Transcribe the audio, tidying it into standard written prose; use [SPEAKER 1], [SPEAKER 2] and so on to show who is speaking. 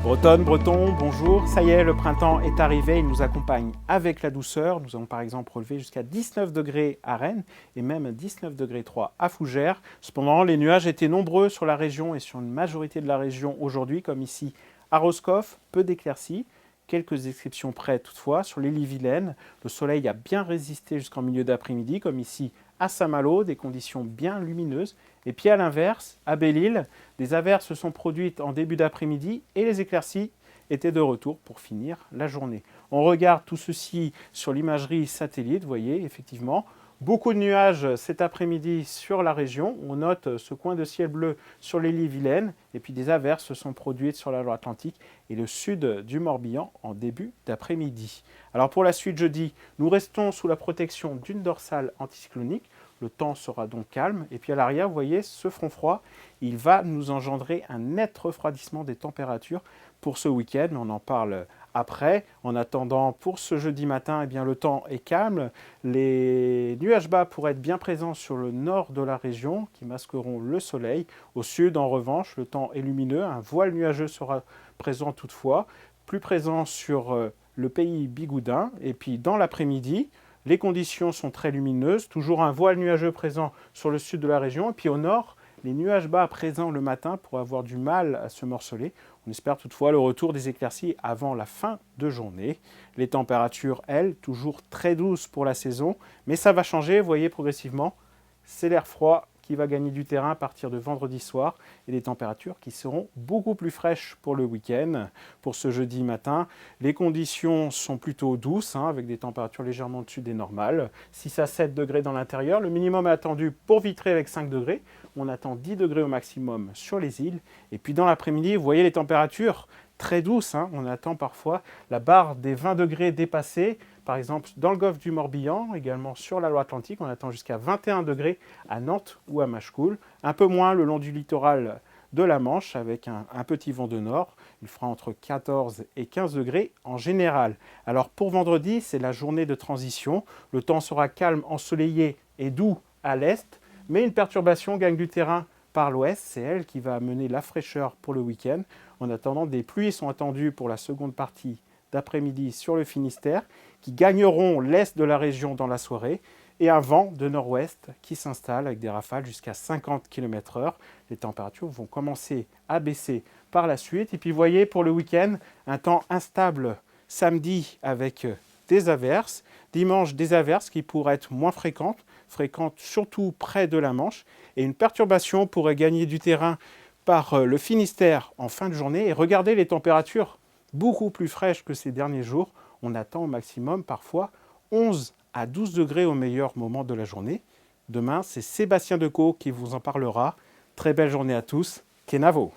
[SPEAKER 1] Bretonne, Breton, bonjour. Ça y est, le printemps est arrivé, il nous accompagne avec la douceur. Nous avons par exemple relevé jusqu'à 19 degrés à Rennes et même 19 degrés 3 à Fougères. Cependant, les nuages étaient nombreux sur la région et sur une majorité de la région aujourd'hui, comme ici à Roscoff, peu d'éclaircies. Quelques exceptions près toutefois. Sur l'Ille-et-Vilaine, le soleil a bien résisté jusqu'en milieu d'après-midi, comme ici à Saint-Malo, des conditions bien lumineuses. Et puis à l'inverse, à Belle-Île, des averses se sont produites en début d'après-midi et les éclaircies étaient de retour pour finir la journée. On regarde tout ceci sur l'imagerie satellite, vous voyez effectivement. Beaucoup de nuages cet après-midi sur la région. On note ce coin de ciel bleu sur l'Ille-et-Vilaine. Et puis des averses se sont produites sur la Loire-Atlantique et le sud du Morbihan en début d'après-midi. Alors pour la suite jeudi, nous restons sous la protection d'une dorsale anticyclonique. Le temps sera donc calme. Et puis à l'arrière, vous voyez, ce front froid, il va nous engendrer un net refroidissement des températures pour ce week-end. On en parle après. En attendant, pour ce jeudi matin, eh bien, le temps est calme. Les nuages bas pourraient être bien présents sur le nord de la région, qui masqueront le soleil. Au sud, en revanche, le temps est lumineux. Un voile nuageux sera présent toutefois, plus présent sur le pays bigoudin. Et puis dans l'après-midi, les conditions sont très lumineuses, toujours un voile nuageux présent sur le sud de la région. Et puis au nord, les nuages bas présents le matin pourraient avoir du mal à se morceler. On espère toutefois le retour des éclaircies avant la fin de journée. Les températures, elles, toujours très douces pour la saison, mais ça va changer, vous voyez progressivement. C'est l'air froid qui va gagner du terrain à partir de vendredi soir et des températures qui seront beaucoup plus fraîches pour le week-end. Pour ce jeudi matin, les conditions sont plutôt douces, avec des températures légèrement au-dessus des normales. 6 à 7 degrés dans l'intérieur. Le minimum est attendu pour Vitré avec 5 degrés. On attend 10 degrés au maximum sur les îles. Et puis dans l'après-midi, vous voyez les températures très douces. On attend parfois la barre des 20 degrés dépassée. Par exemple, dans le golfe du Morbihan, également sur la Loire-Atlantique, on attend jusqu'à 21 degrés à Nantes ou à Machecoul. Un peu moins le long du littoral de la Manche avec un petit vent de nord. Il fera entre 14 et 15 degrés en général. Alors pour vendredi, c'est la journée de transition. Le temps sera calme, ensoleillé et doux à l'est, mais une perturbation gagne du terrain par l'ouest. C'est elle qui va amener la fraîcheur pour le week-end. En attendant, des pluies sont attendues pour la seconde partie d'après-midi sur le Finistère, qui gagneront l'est de la région dans la soirée, et un vent de nord-ouest qui s'installe avec des rafales jusqu'à 50 km/h. Les températures vont commencer à baisser par la suite. Et puis vous voyez, pour le week-end, un temps instable samedi avec des averses. Dimanche, des averses qui pourraient être moins fréquentes surtout près de la Manche. Et une perturbation pourrait gagner du terrain par le Finistère en fin de journée. Et regardez les températures beaucoup plus fraîches que ces derniers jours. On attend au maximum parfois 11 à 12 degrés au meilleur moment de la journée. Demain, c'est Sébastien Decaux qui vous en parlera. Très belle journée à tous. Kenavo.